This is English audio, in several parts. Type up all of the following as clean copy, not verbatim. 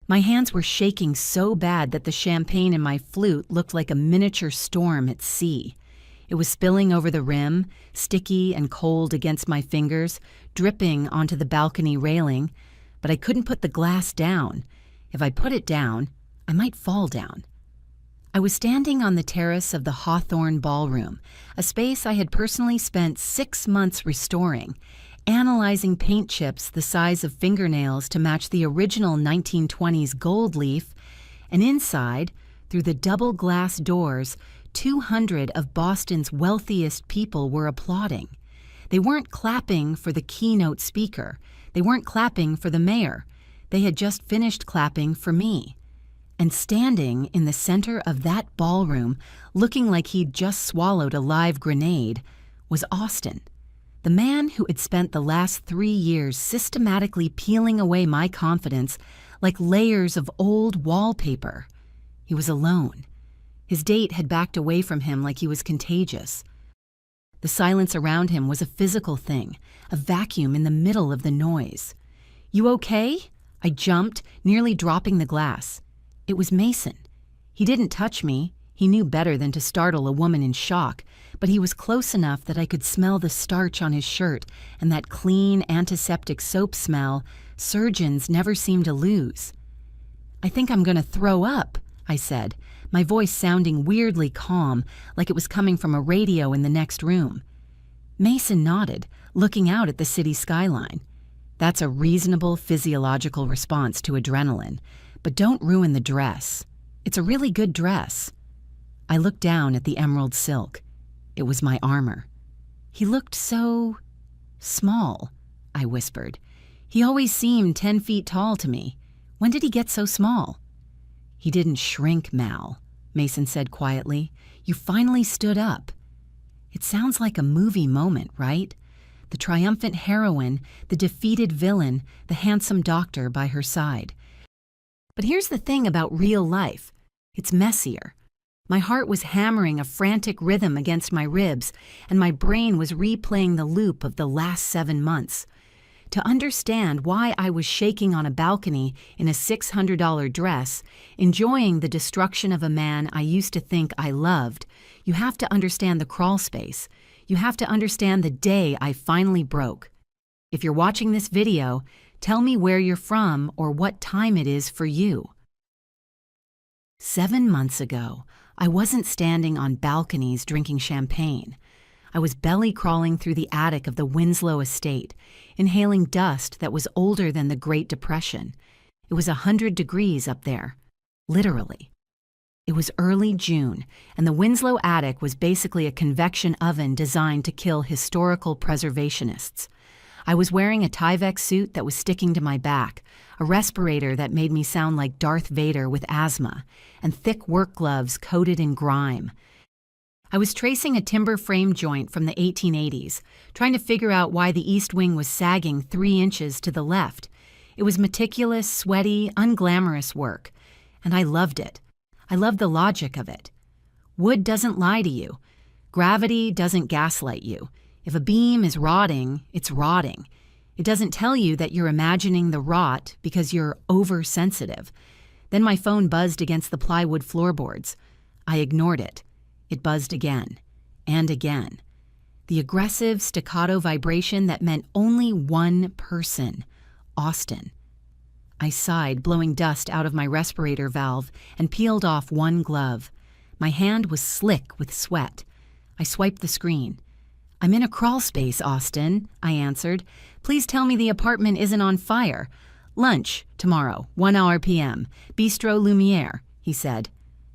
My hands were shaking so bad that the champagne in my flute looked like a miniature storm at sea. It was spilling over the rim, sticky and cold against my fingers, dripping onto the balcony railing, but I couldn't put the glass down. If I put it down, I might fall down. I was standing on the terrace of the Hawthorne Ballroom, a space I had personally spent 6 months restoring, analyzing paint chips the size of fingernails to match the original 1920s gold leaf, and inside, through the double glass doors, 200 of Boston's wealthiest people were applauding. They weren't clapping for the keynote speaker. They weren't clapping for the mayor. They had just finished clapping for me. And standing in the center of that ballroom, looking like he'd just swallowed a live grenade, was Austin, the man who had spent the last 3 years systematically peeling away my confidence like layers of old wallpaper. He was alone. His date had backed away from him like he was contagious. The silence around him was a physical thing, a vacuum in the middle of the noise. "You okay?" I jumped, nearly dropping the glass. It was Mason. He didn't touch me. He knew better than to startle a woman in shock, but he was close enough that I could smell the starch on his shirt and that clean, antiseptic soap smell surgeons never seem to lose. "I think I'm going to throw up," I said, my voice sounding weirdly calm, like it was coming from a radio in the next room. Mason nodded, looking out at the city skyline. "That's a reasonable physiological response to adrenaline, but don't ruin the dress. It's a really good dress." I looked down at the emerald silk. It was my armor. "He looked so small," I whispered. "He always seemed 10 feet tall to me. When did he get so small?" "He didn't shrink, Mal," Mason said quietly. "You finally stood up." It sounds like a movie moment, right? The triumphant heroine, the defeated villain, the handsome doctor by her side. But here's the thing about real life. It's messier. My heart was hammering a frantic rhythm against my ribs, and my brain was replaying the loop of the last 7 months. To understand why I was shaking on a balcony in a $600 dress, enjoying the destruction of a man I used to think I loved, you have to understand the crawl space. You have to understand the day I finally broke. If you're watching this video, tell me where you're from or what time it is for you. 7 months ago, I wasn't standing on balconies drinking champagne. I was belly crawling through the attic of the Winslow estate, inhaling dust that was older than the Great Depression. It was 100 degrees up there, literally. It was early June, and the Winslow attic was basically a convection oven designed to kill historical preservationists. I was wearing a Tyvek suit that was sticking to my back, a respirator that made me sound like Darth Vader with asthma, and thick work gloves coated in grime. I was tracing a timber frame joint from the 1880s, trying to figure out why the east wing was sagging 3 inches to the left. It was meticulous, sweaty, unglamorous work, and I loved it. I loved the logic of it. Wood doesn't lie to you. Gravity doesn't gaslight you. If a beam is rotting, it's rotting. It doesn't tell you that you're imagining the rot because you're oversensitive. Then my phone buzzed against the plywood floorboards. I ignored it. It buzzed again and again. The aggressive staccato vibration that meant only one person, Austin. I sighed, blowing dust out of my respirator valve, and peeled off one glove. My hand was slick with sweat. I swiped the screen. "I'm in a crawl space, Austin," I answered. "Please tell me the apartment isn't on fire." "Lunch, tomorrow, 1 hour p.m. Bistro Lumiere," he said.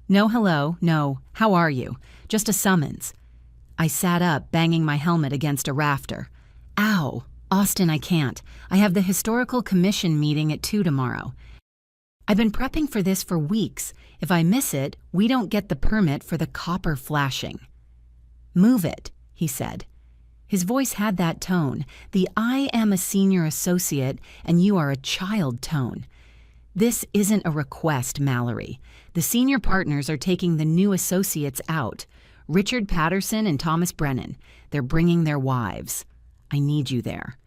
"No hello, no, how are you? Just a summons." I sat up, banging my helmet against a rafter. "Ow, Austin, I can't. I have the Historical Commission meeting at 2 tomorrow. I've been prepping for this for weeks. If I miss it, we don't get the permit for the copper flashing." "Move it," he said. His voice had that tone, the "I am a senior associate and you are a child" tone. "This isn't a request, Mallory. The senior partners are taking the new associates out. Richard Patterson and Thomas Brennan. They're bringing their wives. I need you there."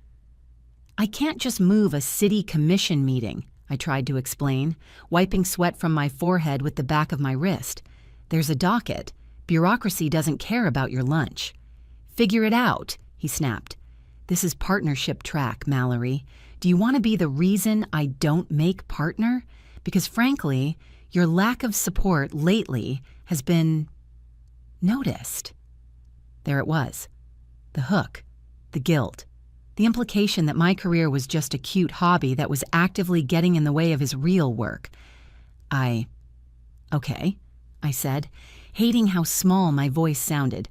"I can't just move a city commission meeting," I tried to explain, wiping sweat from my forehead with the back of my wrist. "There's a docket. Bureaucracy doesn't care about your lunch." "Figure it out," he snapped. "This is partnership track, Mallory. Do you want to be the reason I don't make partner? Because frankly, your lack of support lately has been noticed." There it was. The hook. The guilt. The implication that my career was just a cute hobby that was actively getting in the way of his real work. "Okay," I said, hating how small my voice sounded.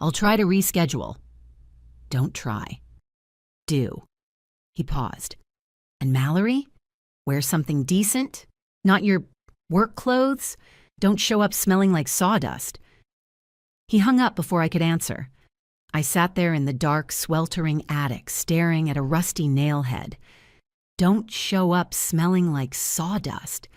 "I'll try to reschedule." "Don't try. Do." He paused. "And Mallory? Wear something decent? Not your work clothes? Don't show up smelling like sawdust." He hung up before I could answer. I sat there in the dark, sweltering attic, staring at a rusty nail head. Don't show up smelling like sawdust.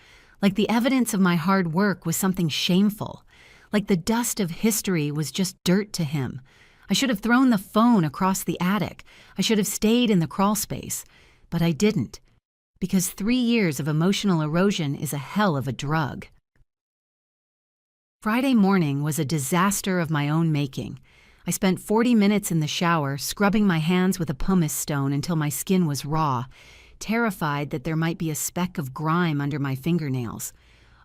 Like the evidence of my hard work was something shameful. Like the dust of history was just dirt to him. I should have thrown the phone across the attic. I should have stayed in the crawl space. But I didn't. Because 3 years of emotional erosion is a hell of a drug. Friday morning was a disaster of my own making. I spent 40 minutes in the shower, scrubbing my hands with a pumice stone until my skin was raw, terrified that there might be a speck of grime under my fingernails.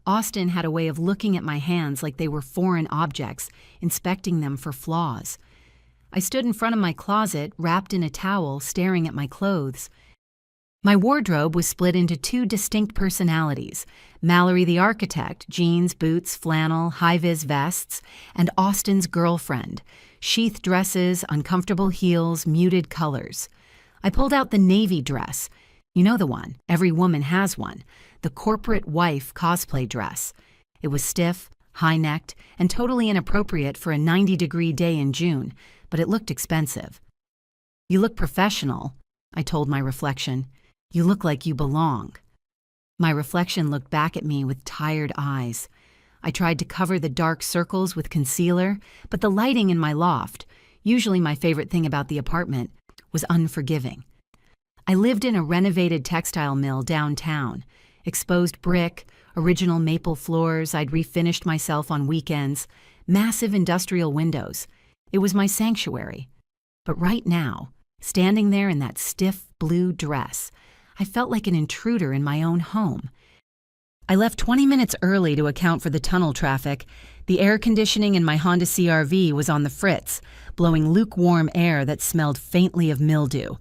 Austin had a way of looking at my hands like they were foreign objects, inspecting them for flaws. I stood in front of my closet, wrapped in a towel, staring at my clothes. My wardrobe was split into 2 distinct personalities: Mallory the architect, jeans, boots, flannel, high-vis vests, and Austin's girlfriend, sheath dresses, uncomfortable heels, muted colors. I pulled out the navy dress. You know the one, every woman has one, the corporate wife cosplay dress. It was stiff, high-necked, and totally inappropriate for a 90-degree day in June, but it looked expensive. "You look professional," I told my reflection. "You look like you belong." My reflection looked back at me with tired eyes. I tried to cover the dark circles with concealer, but the lighting in my loft, usually my favorite thing about the apartment, was unforgiving. I lived in a renovated textile mill downtown. Exposed brick, original maple floors, I'd refinished myself on weekends, massive industrial windows. It was my sanctuary. But right now, standing there in that stiff blue dress, I felt like an intruder in my own home. I left 20 minutes early to account for the tunnel traffic. The air conditioning in my Honda CR-V was on the fritz, blowing lukewarm air that smelled faintly of mildew.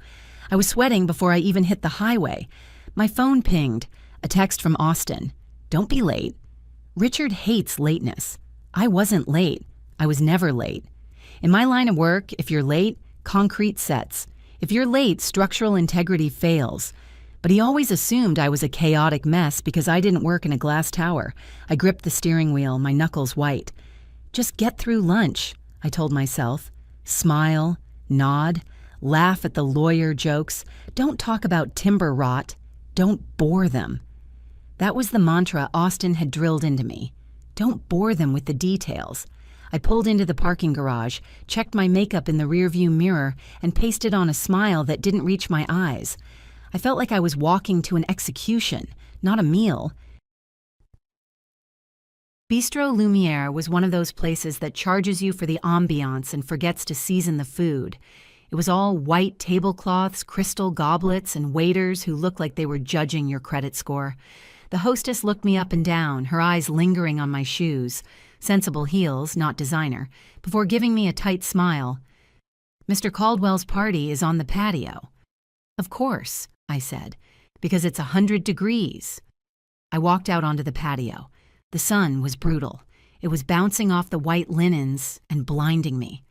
I was sweating before I even hit the highway. My phone pinged, a text from Austin. "Don't be late." Richard hates lateness. I wasn't late. I was never late. In my line of work, if you're late, concrete sets. If you're late, structural integrity fails. But he always assumed I was a chaotic mess because I didn't work in a glass tower. I gripped the steering wheel, my knuckles white. "Just get through lunch," I told myself. Smile, nod, laugh at the lawyer jokes. Don't talk about timber rot. Don't bore them. That was the mantra Austin had drilled into me. Don't bore them with the details. I pulled into the parking garage, checked my makeup in the rearview mirror, and pasted on a smile that didn't reach my eyes. I felt like I was walking to an execution, not a meal. Bistro Lumiere was one of those places that charges you for the ambiance and forgets to season the food. It was all white tablecloths, crystal goblets, and waiters who looked like they were judging your credit score. The hostess looked me up and down, her eyes lingering on my shoes, sensible heels, not designer, before giving me a tight smile. "Mr. Caldwell's party is on the patio." "Of course," I said, "because it's 100 degrees. I walked out onto the patio. The sun was brutal. It was bouncing off the white linens and blinding me.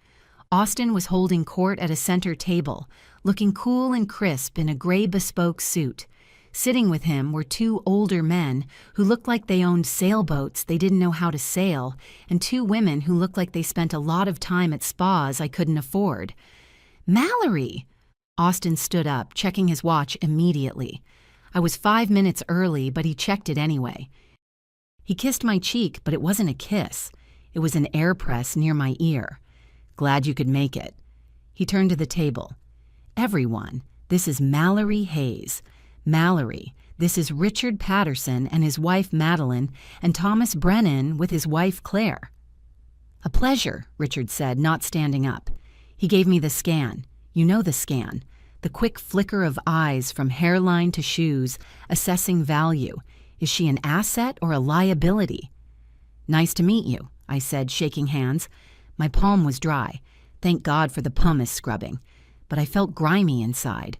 Austin was holding court at a center table, looking cool and crisp in a gray bespoke suit. Sitting with him were 2 older men who looked like they owned sailboats they didn't know how to sail, and 2 women who looked like they spent a lot of time at spas I couldn't afford. "Mallory!" Austin stood up, checking his watch immediately. I was 5 minutes early, but he checked it anyway. He kissed my cheek, but it wasn't a kiss. It was an air press near my ear. "Glad you could make it." He turned to the table. "Everyone, this is Mallory Hayes. Mallory, This is Richard Patterson and his wife Madeline, and Thomas Brennan with his wife Claire." "A pleasure," Richard said, not standing up. He gave me the scan. You know the scan. The quick flicker of eyes from hairline to shoes, assessing value. Is she an asset or a liability? "Nice to meet you," I said, shaking hands. My palm was dry. Thank God for the pumice scrubbing. But I felt grimy inside.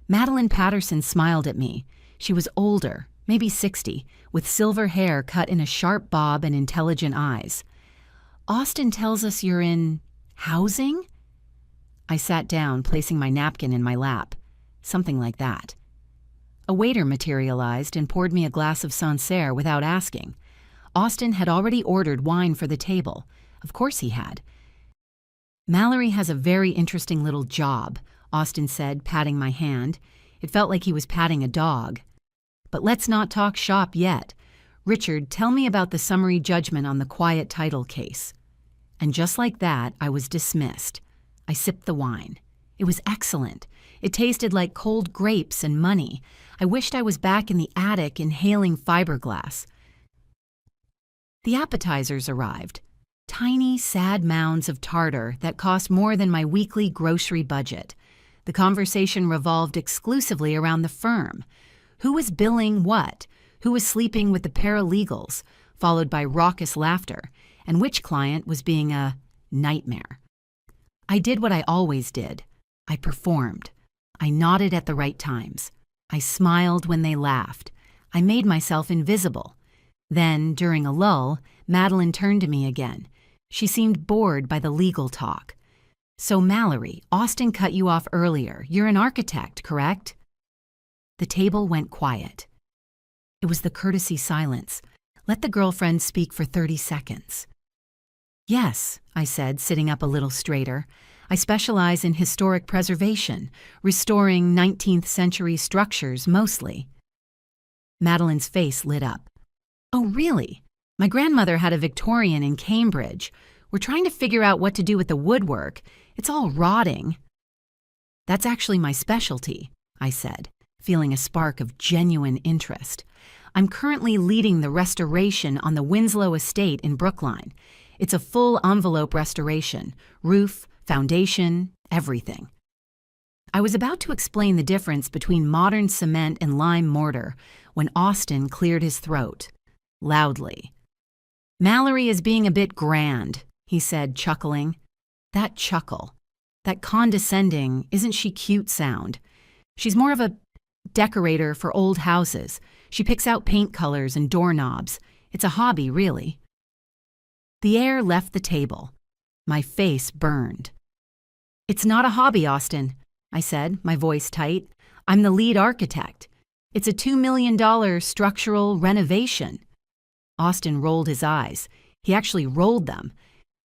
Madeline Patterson smiled at me. She was older, maybe 60, with silver hair cut in a sharp bob and intelligent eyes. "Austin tells us you're in housing?" I sat down, placing my napkin in my lap. Something like that. A waiter materialized and poured me a glass of Sancerre without asking. Austin had already ordered wine for the table. Of course he had. "Mallory has a very interesting little job," Austin said, patting my hand. It felt like he was patting a dog. "But let's not talk shop yet. Richard, tell me about the summary judgment on the quiet title case." And just like that, I was dismissed. I sipped the wine. It was excellent. It tasted like cold grapes and money. I wished I was back in the attic inhaling fiberglass. The appetizers arrived. Tiny, sad mounds of tartar that cost more than my weekly grocery budget. The conversation revolved exclusively around the firm. Who was billing what? Who was sleeping with the paralegals? Followed by raucous laughter. And which client was being a nightmare? I did what I always did. I performed. I nodded at the right times. I smiled when they laughed. I made myself invisible. Then, during a lull, Madeline turned to me again. She seemed bored by the legal talk. "So, Mallory, Austin cut you off earlier. You're an architect, correct?" The table went quiet. It was the courtesy silence. Let the girlfriend speak for 30 seconds. "Yes," I said, sitting up a little straighter. "I specialize in historic preservation, restoring 19th century structures mostly." Madeline's face lit up. "Oh, really? My grandmother had a Victorian in Cambridge. We're trying to figure out what to do with the woodwork. It's all rotting." "That's actually my specialty," I said, feeling a spark of genuine interest. "I'm currently leading the restoration on the Winslow estate in Brookline. It's a full envelope restoration, roof, foundation, everything." I was about to explain the difference between modern cement and lime mortar when Austin cleared his throat, loudly. "Mallory is being a bit grand," he said, chuckling. That chuckle, that condescending, "isn't she cute" sound. She's more of a decorator for old houses. She picks out paint colors and doorknobs. It's a hobby, really. The air left the table. My face burned. "It's not a hobby, Austin," I said, my voice tight. "I'm the lead architect. It's a $2 million structural renovation." Austin rolled his eyes. He actually rolled them.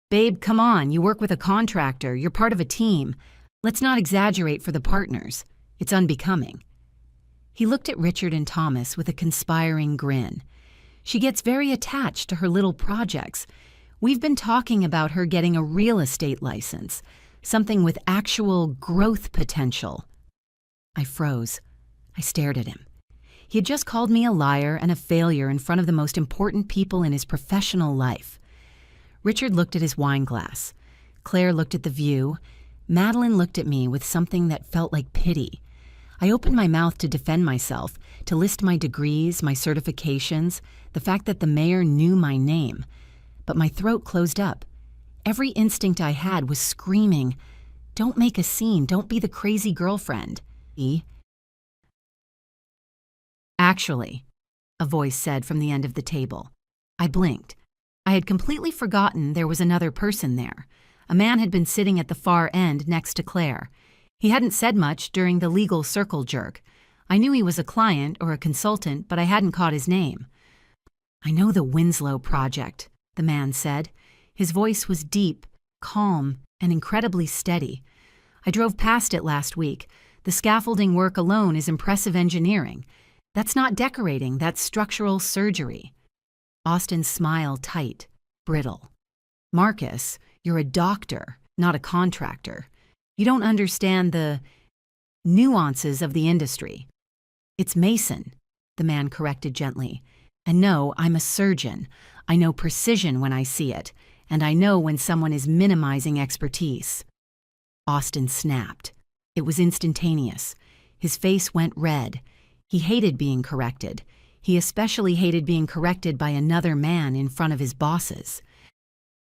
"Babe, come on, you work with a contractor. You're part of a team. Let's not exaggerate for the partners. It's unbecoming." He looked at Richard and Thomas with a conspiring grin. "She gets very attached to her little projects. We've been talking about her getting a real estate license, something with actual growth potential." I froze. I stared at him. He had just called me a liar and a failure in front of the most important people in his professional life. Richard looked at his wine glass. Claire looked at the view. Madeline looked at me with something that felt like pity. I opened my mouth to defend myself, to list my degrees, my certifications, the fact that the mayor knew my name. But my throat closed up. Every instinct I had was screaming, "Don't make a scene, don't be the crazy girlfriend." "Actually," a voice said from the end of the table. I blinked. I had completely forgotten there was another person there. A man had been sitting at the far end next to Claire. He hadn't said much during the legal circle jerk. I knew he was a client or a consultant, but I hadn't caught his name. "I know the Winslow project," the man said. His voice was deep, calm, and incredibly steady. "I drove past it last week. The scaffolding work alone is impressive engineering. That's not decorating, that's structural surgery." Austin's smile tight, brittle. "Marcus, you're a doctor, not a contractor. You don't understand the nuances of the industry. It's Mason, the man corrected gently. And no, I'm a surgeon. I know precision when I see it, and I know when someone is minimizing expertise. Austin snapped. It was instantaneous. His face went red. He hated being corrected. He especially hated being corrected by another man in front of his bosses.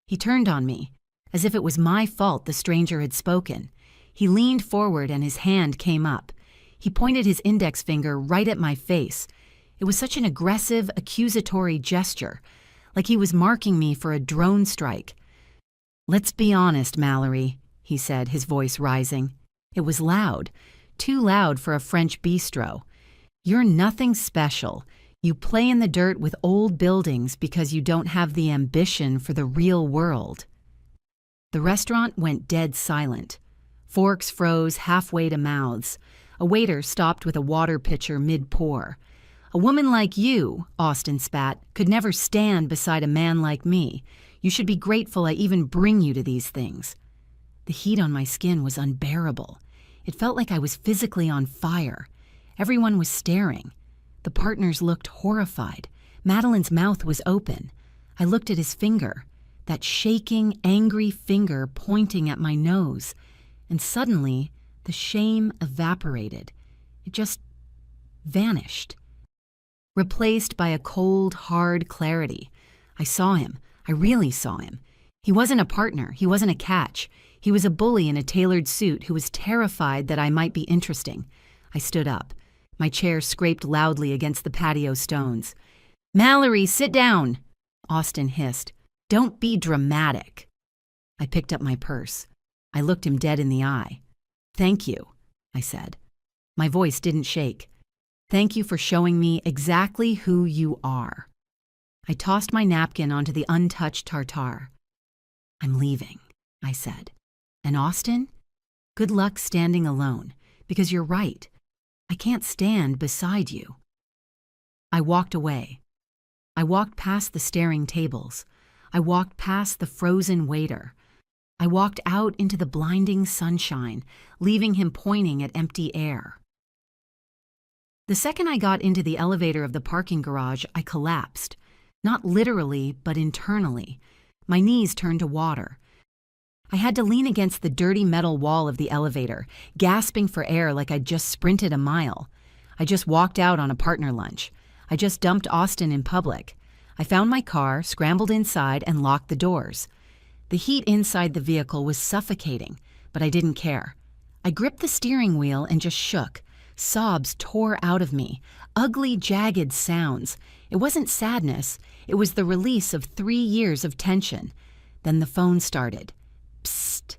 He turned on me, as if it was my fault the stranger had spoken. He leaned forward and his hand came up. He pointed his index finger right at my face. It was such an aggressive, accusatory gesture, like he was marking me for a drone strike. "Let's be honest, Mallory," he said, his voice rising. It was loud, too loud for a French bistro. "You're nothing special. You play in the dirt with old buildings because you don't have the ambition for the real world." The restaurant went dead silent. Forks froze halfway to mouths. A waiter stopped with a water pitcher mid-pour. "A woman like you," Austin spat, "could never stand beside a man like me. You should be grateful I even bring you to these things." The heat on my skin was unbearable. It felt like I was physically on fire. Everyone was staring. The partners looked horrified. Madeline's mouth was open. I looked at his finger, that shaking, angry finger pointing at my nose, and suddenly the shame evaporated. It just vanished, replaced by a cold, hard clarity. I saw him. I really saw him. He wasn't a partner. He wasn't a catch. He was a bully in a tailored suit who was terrified that I might be interesting. I stood up. My chair scraped loudly against the patio stones. "Mallory, sit down!" Austin hissed. "Don't be dramatic." I picked up my purse. I looked him dead in the eye. "Thank you," I said. My voice didn't shake. "Thank you for showing me exactly who you are." I tossed my napkin onto the untouched tartare. "I'm leaving," I said. "And Austin? Good luck standing alone, because you're right. I can't stand beside you." I walked away. I walked past the staring tables. I walked past the frozen waiter. I walked out into the blinding sunshine, leaving him pointing at empty air. The second I got into the elevator of the parking garage, I collapsed. Not literally, but internally. My knees turned to water. I had to lean against the dirty metal wall of the elevator, gasping for air like I'd just sprinted a mile. I just walked out on a partner lunch. I just dumped Austin in public. I found my car, scrambled inside, and locked the doors. The heat inside the vehicle was suffocating, but I didn't care. I gripped the steering wheel and just shook. Sobs tore out of me, ugly, jagged sounds. It wasn't sadness. It was the release of 3 years of tension. Then the phone started. Psst,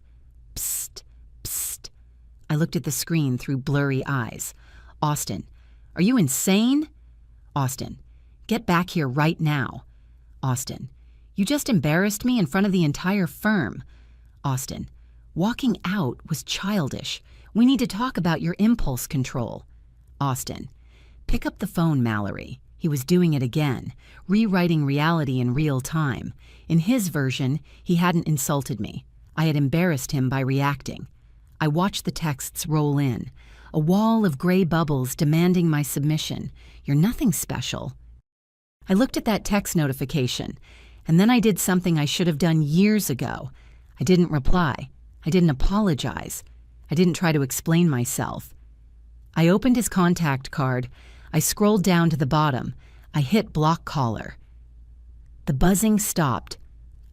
psst, psst. I looked at the screen through blurry eyes. "Austin, are you insane?" "Austin, get back here right now." "Austin, you just embarrassed me in front of the entire firm." "Austin, walking out was childish. We need to talk about your impulse control." "Austin, pick up the phone, Mallory." He was doing it again, rewriting reality in real time. In his version, he hadn't insulted me. I had embarrassed him by reacting. I watched the texts roll in, a wall of gray bubbles demanding my submission. "You're nothing special." I looked at that text notification, and then I did something I should have done years ago. I didn't reply. I didn't apologize. I didn't try to explain myself. I opened his contact card. I scrolled down to the bottom. I hit block caller. The buzzing stopped.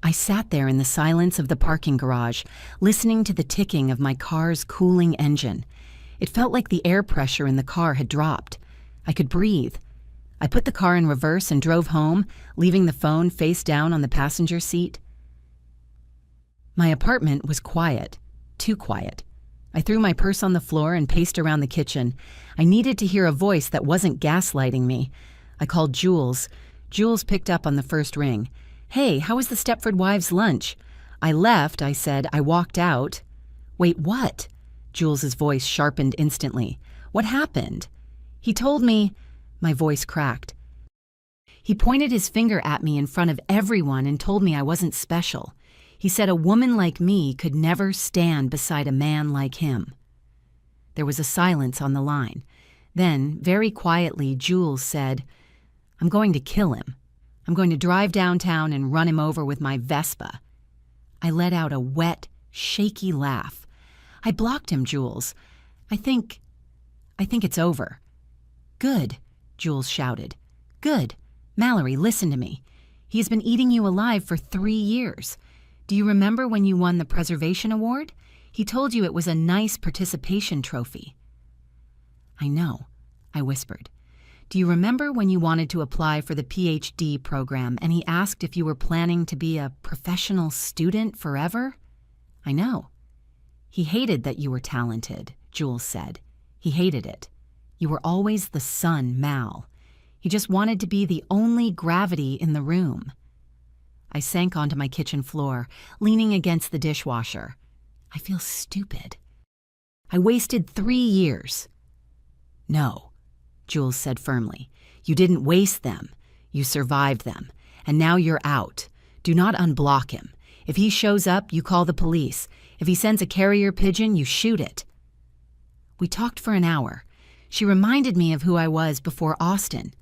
I sat there in the silence of the parking garage, listening to the ticking of my car's cooling engine. It felt like the air pressure in the car had dropped. I could breathe. I put the car in reverse and drove home, leaving the phone face down on the passenger seat. My apartment was quiet, too quiet. I threw my purse on the floor and paced around the kitchen. I needed to hear a voice that wasn't gaslighting me. I called Jules. Jules picked up on the first ring. "Hey, how was the Stepford Wives' lunch?" "I left," I said. "I walked out." "Wait, what?" Jules's voice sharpened instantly. "What happened?" "He told me—" My voice cracked. He pointed his finger at me in front of everyone and told me I wasn't special. He said a woman like me could never stand beside a man like him. There was a silence on the line. Then, very quietly, Jules said, "I'm going to kill him. I'm going to drive downtown and run him over with my Vespa." I let out a wet, shaky laugh. "I blocked him, Jules. I think it's over." "Good," Jules shouted. "Good. Mallory, listen to me. He has been eating you alive for 3 years. Do you remember when you won the Preservation Award? He told you it was a nice participation trophy." "I know," I whispered. "Do you remember when you wanted to apply for the PhD program and he asked if you were planning to be a professional student forever?" "I know." "He hated that you were talented," Jules said. "He hated it. You were always the son, Mal. He just wanted to be the only gravity in the room." I sank onto my kitchen floor, leaning against the dishwasher. I feel stupid. I wasted 3 years. "No," Jules said firmly. "You didn't waste them. You survived them. And now you're out. Do not unblock him. If he shows up, you call the police. If he sends a carrier pigeon, you shoot it." We talked for an hour. She reminded me of who I was before Austin,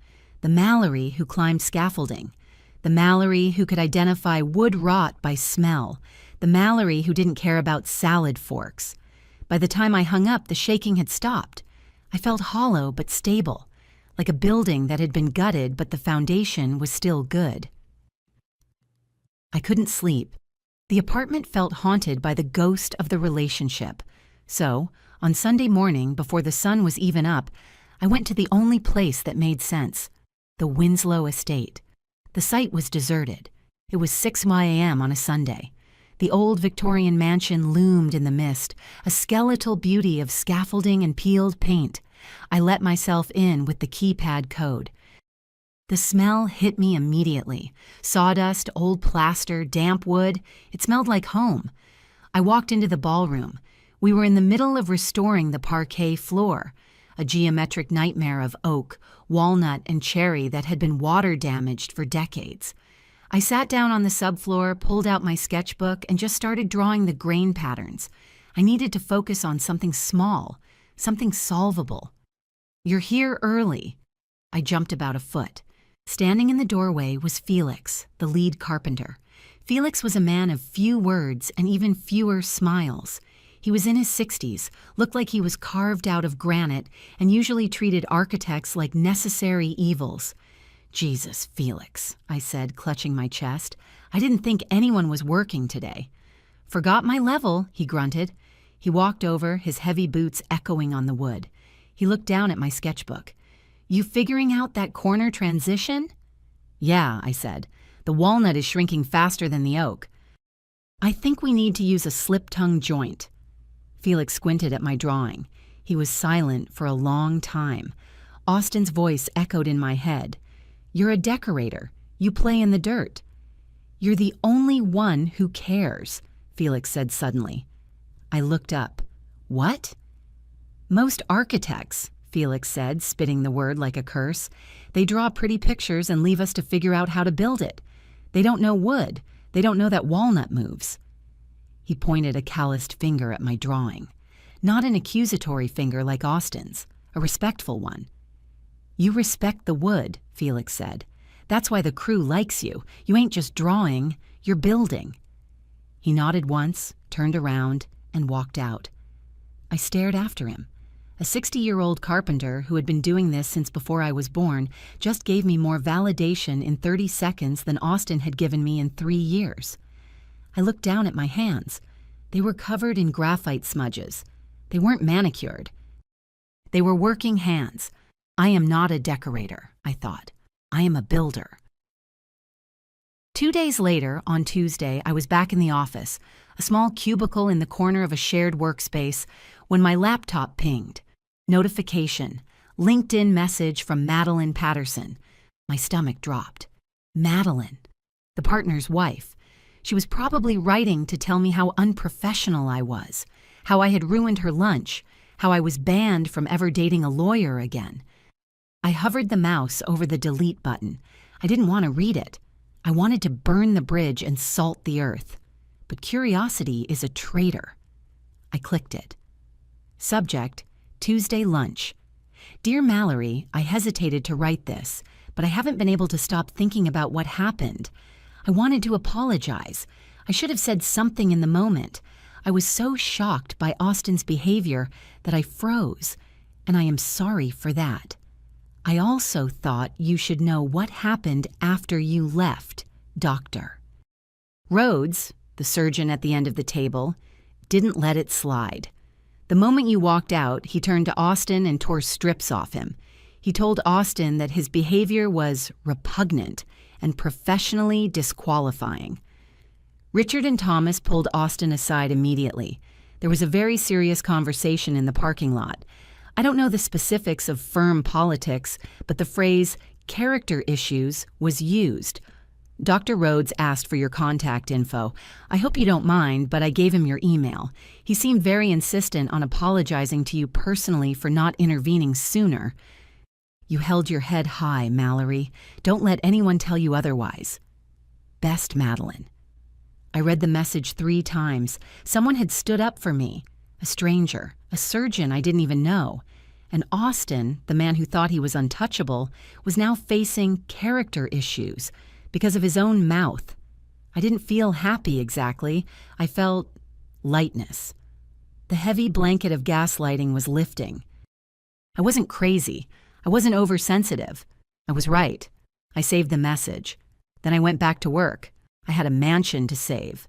the Mallory who climbed scaffolding, the Mallory who could identify wood rot by smell, the Mallory who didn't care about salad forks. By the time I hung up, the shaking had stopped. I felt hollow but stable, like a building that had been gutted but the foundation was still good. I couldn't sleep. The apartment felt haunted by the ghost of the relationship. So, on Sunday morning, before the sun was even up, I went to the only place that made sense, the Winslow estate. The site was deserted. It was 6 a.m. on a Sunday. The old Victorian mansion loomed in the mist, a skeletal beauty of scaffolding and peeled paint. I let myself in with the keypad code. The smell hit me immediately. Sawdust, old plaster, damp wood. It smelled like home. I walked into the ballroom. We were in the middle of restoring the parquet floor, a geometric nightmare of oak, walnut, and cherry that had been water damaged for decades. I sat down on the subfloor, pulled out my sketchbook, and just started drawing the grain patterns. I needed to focus on something small, something solvable. "You're here early." I jumped about a foot. Standing in the doorway was Felix, the lead carpenter. Felix was a man of few words and even fewer smiles. He was in his 60s, looked like he was carved out of granite, and usually treated architects like necessary evils. "Jesus, Felix," I said, clutching my chest. "I didn't think anyone was working today." "Forgot my level," he grunted. He walked over, his heavy boots echoing on the wood. He looked down at my sketchbook. "You figuring out that corner transition?" "Yeah," I said. "The walnut is shrinking faster than the oak. I think we need to use a slip-tongue joint." Felix squinted at my drawing. He was silent for a long time. Austin's voice echoed in my head. "You're a decorator. You play in the dirt." "You're the only one who cares," Felix said suddenly. I looked up. "What?" "Most architects," Felix said, spitting the word like a curse. "They draw pretty pictures and leave us to figure out how to build it. They don't know wood. They don't know that walnut moves." He pointed a calloused finger at my drawing. Not an accusatory finger like Austin's, a respectful one. "You respect the wood," Felix said. "That's why the crew likes you. You ain't just drawing, you're building." He nodded once, turned around, and walked out. I stared after him. A 60-year-old carpenter who had been doing this since before I was born just gave me more validation in 30 seconds than Austin had given me in 3 years. I looked down at my hands. They were covered in graphite smudges. They weren't manicured. They were working hands. I am not a decorator, I thought. I am a builder. 2 days later, on Tuesday, I was back in the office, a small cubicle in the corner of a shared workspace, when my laptop pinged. Notification. LinkedIn message from Madeline Patterson. My stomach dropped. Madeline. The partner's wife. She was probably writing to tell me how unprofessional I was, how I had ruined her lunch, how I was banned from ever dating a lawyer again. I hovered the mouse over the delete button. I didn't want to read it. I wanted to burn the bridge and salt the earth. But curiosity is a traitor. I clicked it. Subject, Tuesday lunch. Dear Mallory, I hesitated to write this, but I haven't been able to stop thinking about what happened. I wanted to apologize. I should have said something in the moment. I was so shocked by Austin's behavior that I froze, and I am sorry for that. I also thought you should know what happened after you left, Doctor. Rhodes, the surgeon at the end of the table, didn't let it slide. The moment you walked out, he turned to Austin and tore strips off him. He told Austin that his behavior was repugnant and professionally disqualifying. Richard and Thomas pulled Austin aside immediately. There was a very serious conversation in the parking lot. I don't know the specifics of firm politics, but the phrase character issues was used. Dr. Rhodes asked for your contact info. I hope you don't mind, but I gave him your email. He seemed very insistent on apologizing to you personally for not intervening sooner. You held your head high, Mallory. Don't let anyone tell you otherwise. Best, Madeline. I read the message 3 times. Someone had stood up for me. A stranger, a surgeon I didn't even know. And Austin, the man who thought he was untouchable, was now facing character issues because of his own mouth. I didn't feel happy exactly. I felt lightness. The heavy blanket of gaslighting was lifting. I wasn't crazy. I wasn't oversensitive. I was right. I saved the message. Then I went back to work. I had a mansion to save.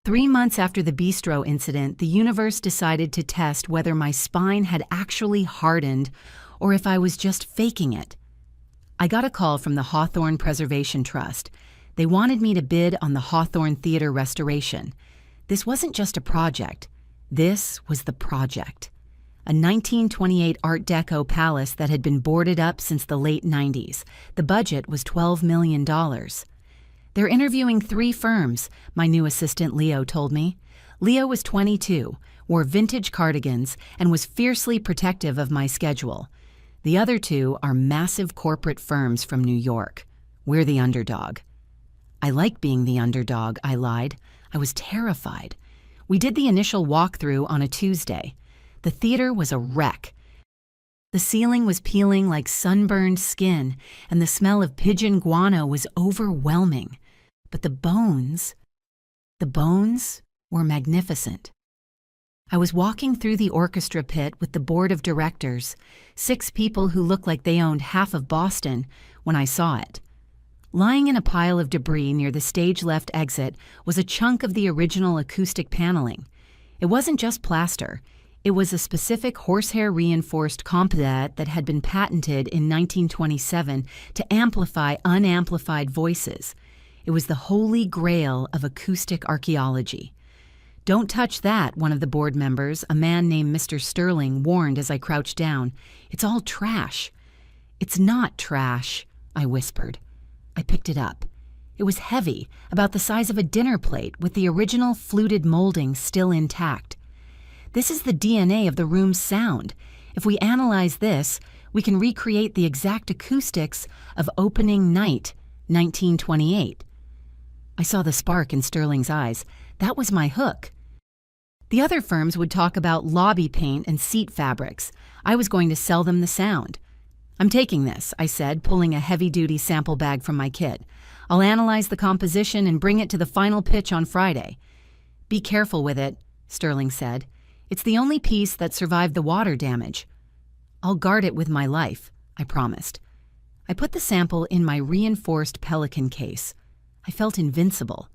3 months after the bistro incident, the universe decided to test whether my spine had actually hardened or if I was just faking it. I got a call from the Hawthorne Preservation Trust. They wanted me to bid on the Hawthorne Theater restoration. This wasn't just a project. This was the project. A 1928 Art Deco palace that had been boarded up since the late 90s. The budget was $12 million. They're interviewing 3 firms, my new assistant Leo told me. Leo was 22, wore vintage cardigans, and was fiercely protective of my schedule. The other 2 are massive corporate firms from New York. We're the underdog. I like being the underdog, I lied. I was terrified. We did the initial walkthrough on a Tuesday. The theater was a wreck. The ceiling was peeling like sunburned skin, and the smell of pigeon guano was overwhelming. But the bones were magnificent. I was walking through the orchestra pit with the board of directors, 6 people who looked like they owned half of Boston, when I saw it. Lying in a pile of debris near the stage left exit was a chunk of the original acoustic paneling. It wasn't just plaster. It was a specific horsehair reinforced composite that had been patented in 1927 to amplify unamplified voices. It was the holy grail of acoustic archaeology. Don't touch that, one of the board members, a man named Mr. Sterling, warned as I crouched down. It's all trash. It's not trash, I whispered. I picked it up. It was heavy, about the size of a dinner plate, with the original fluted molding still intact. This is the DNA of the room's sound. If we analyze this, we can recreate the exact acoustics of Opening Night, 1928. I saw the spark in Sterling's eyes. That was my hook. The other firms would talk about lobby paint and seat fabrics. I was going to sell them the sound. I'm taking this, I said, pulling a heavy-duty sample bag from my kit. I'll analyze the composition and bring it to the final pitch on Friday. Be careful with it, Sterling said. It's the only piece that survived the water damage. I'll guard it with my life, I promised. I put the sample in my reinforced Pelican case. I felt invincible.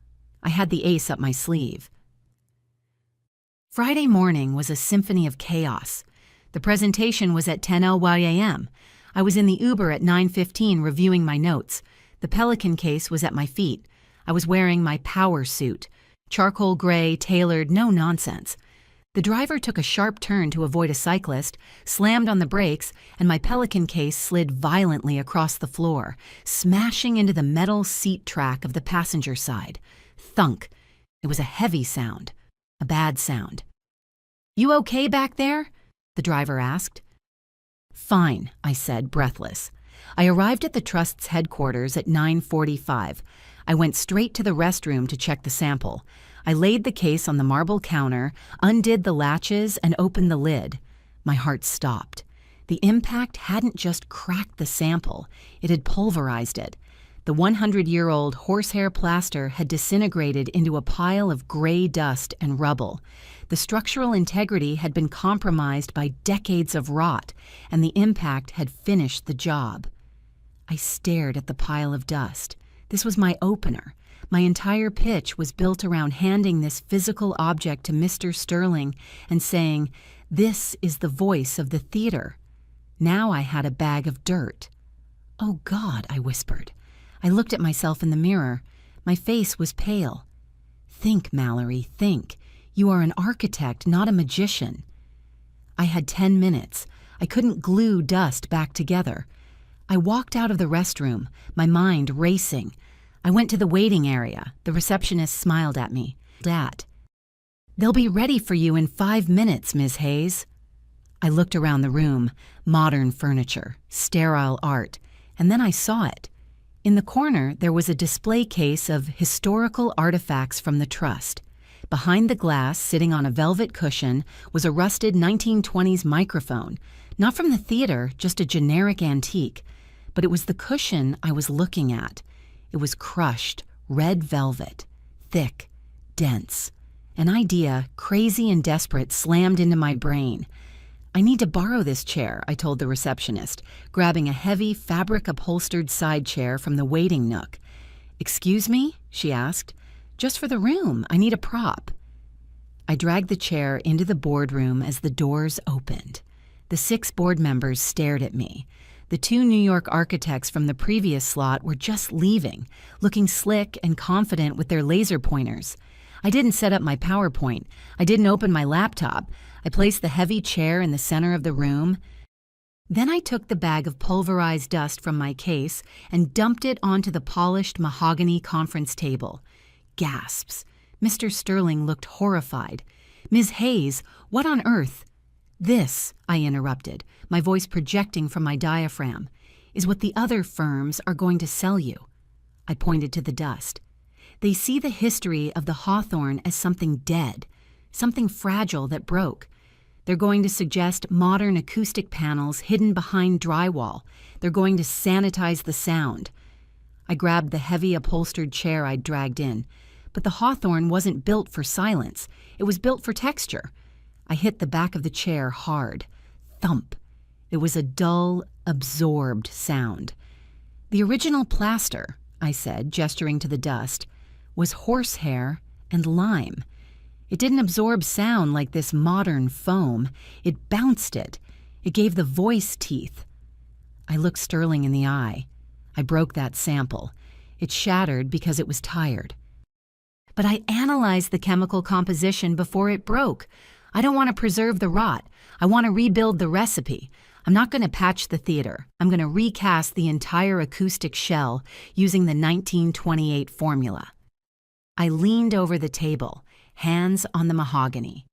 I had the ace up my sleeve. Friday morning was a symphony of chaos. The presentation was at 10 LYAM. I was in the Uber at 9:15 reviewing my notes. The Pelican case was at my feet. I was wearing my power suit. Charcoal gray, tailored, no nonsense. The driver took a sharp turn to avoid a cyclist, slammed on the brakes, and my Pelican case slid violently across the floor, smashing into the metal seat track of the passenger side. Thunk. It was a heavy sound. A bad sound. You okay back there? The driver asked. Fine, I said, breathless. I arrived at the Trust's headquarters at 9:45. I went straight to the restroom to check the sample. I laid the case on the marble counter, undid the latches, and opened the lid. My heart stopped. The impact hadn't just cracked the sample, it had pulverized it. The 100-year-old horsehair plaster had disintegrated into a pile of gray dust and rubble. The structural integrity had been compromised by decades of rot, and the impact had finished the job. I stared at the pile of dust. This was my opener. My entire pitch was built around handing this physical object to Mr. Sterling and saying, "This is the voice of the theater." Now I had a bag of dirt. "Oh God," I whispered. I looked at myself in the mirror. My face was pale. "Think, Mallory, think. You are an architect, not a magician." I had 10 minutes. I couldn't glue dust back together. I walked out of the restroom, my mind racing. I went to the waiting area. The receptionist smiled at me. "They'll be ready for you in 5 minutes, Ms. Hayes." I looked around the room, modern furniture, sterile art, and then I saw it. In the corner, there was a display case of historical artifacts from the Trust. Behind the glass, sitting on a velvet cushion, was a rusted 1920s microphone, not from the theater, just a generic antique. But it was the cushion I was looking at. It was crushed, red velvet, thick, dense. An idea, crazy and desperate, slammed into my brain. "I need to borrow this chair," I told the receptionist, grabbing a heavy, fabric-upholstered side chair from the waiting nook. "Excuse me?" she asked. "Just for the room. I need a prop." I dragged the chair into the boardroom as the doors opened. The 6 board members stared at me. The 2 New York architects from the previous slot were just leaving, looking slick and confident with their laser pointers. I didn't set up my PowerPoint. I didn't open my laptop. I placed the heavy chair in the center of the room. Then I took the bag of pulverized dust from my case and dumped it onto the polished mahogany conference table. Gasps. Mr. Sterling looked horrified. "Ms. Hayes, what on earth?" "This," I interrupted, my voice projecting from my diaphragm, "is what the other firms are going to sell you." I pointed to the dust. "They see the history of the Hawthorne as something dead, something fragile that broke. They're going to suggest modern acoustic panels hidden behind drywall. They're going to sanitize the sound." I grabbed the heavy upholstered chair I'd dragged in. But the Hawthorne wasn't built for silence. It was built for texture. I hit the back of the chair hard. Thump. It was a dull, absorbed sound. "The original plaster," I said, gesturing to the dust, "was horsehair and lime. It didn't absorb sound like this modern foam. It bounced it. It gave the voice teeth." I looked Sterling in the eye. I broke that sample. It shattered because it was tired. "But I analyzed the chemical composition before it broke. I don't want to preserve the rot. I want to rebuild the recipe. I'm not going to patch the theater. I'm going to recast the entire acoustic shell using the 1928 formula." I leaned over the table, hands on the mahogany.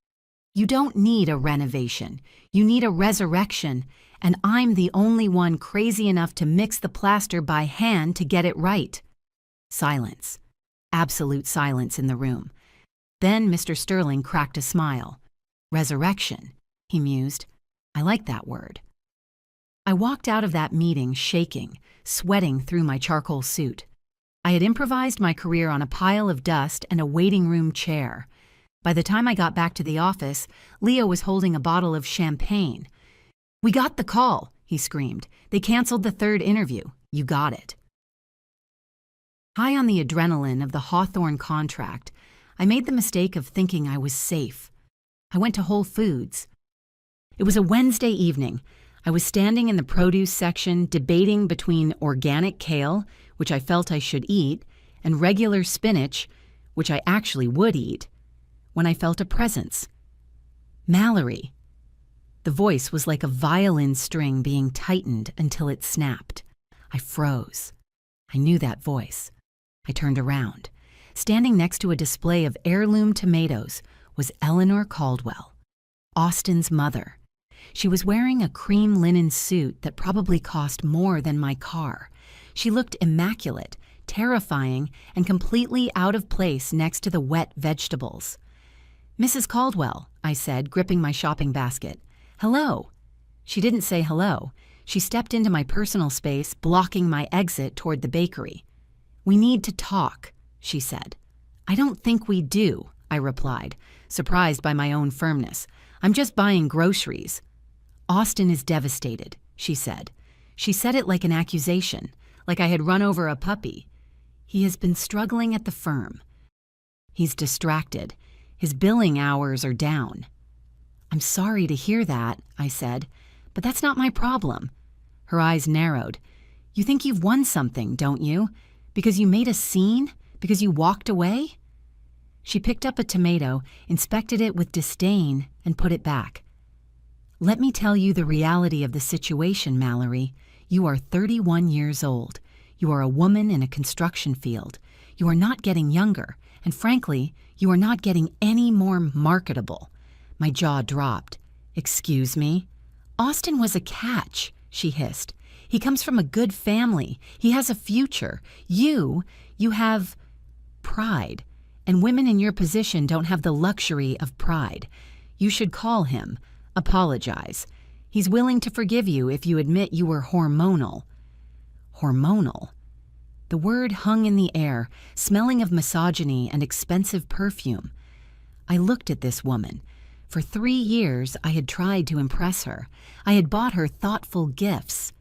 "You don't need a renovation. You need a resurrection, and I'm the only one crazy enough to mix the plaster by hand to get it right." Silence. Absolute silence in the room. Then Mr. Sterling cracked a smile. "Resurrection," he mused. "I like that word." I walked out of that meeting shaking, sweating through my charcoal suit. I had improvised my career on a pile of dust and a waiting room chair. By the time I got back to the office, Leo was holding a bottle of champagne. "We got the call," he screamed. "They canceled the 3rd interview. You got it." High on the adrenaline of the Hawthorne contract, I made the mistake of thinking I was safe. I went to Whole Foods. It was a Wednesday evening. I was standing in the produce section debating between organic kale, which I felt I should eat, and regular spinach, which I actually would eat, when I felt a presence. "Mallory." The voice was like a violin string being tightened until it snapped. I froze. I knew that voice. I turned around. Standing next to a display of heirloom tomatoes was Eleanor Caldwell, Austin's mother. She was wearing a cream linen suit that probably cost more than my car. She looked immaculate, terrifying, and completely out of place next to the wet vegetables. "Mrs. Caldwell," I said, gripping my shopping basket. "Hello." She didn't say hello. She stepped into my personal space, blocking my exit toward the bakery. "We need to talk," she said. "I don't think we do," I replied, surprised by my own firmness. "I'm just buying groceries." "Austin is devastated," she said. She said it like an accusation, like I had run over a puppy. "He has been struggling at the firm. He's distracted. His billing hours are down." "I'm sorry to hear that," I said, "but that's not my problem." Her eyes narrowed. "You think you've won something, don't you? Because you made a scene? Because you walked away?" She picked up a tomato, inspected it with disdain, and put it back. "Let me tell you the reality of the situation, Mallory. You are 31 years old. You are a woman in a construction field. You are not getting younger, and frankly, you are not getting any more marketable." My jaw dropped. "Excuse me?" "Austin was a catch," she hissed. "He comes from a good family. He has a future. You have pride, and women in your position don't have the luxury of pride. You should call him, apologize. He's willing to forgive you if you admit you were hormonal." Hormonal? The word hung in the air, smelling of misogyny and expensive perfume. I looked at this woman. For 3 years, I had tried to impress her. I had bought her thoughtful gifts.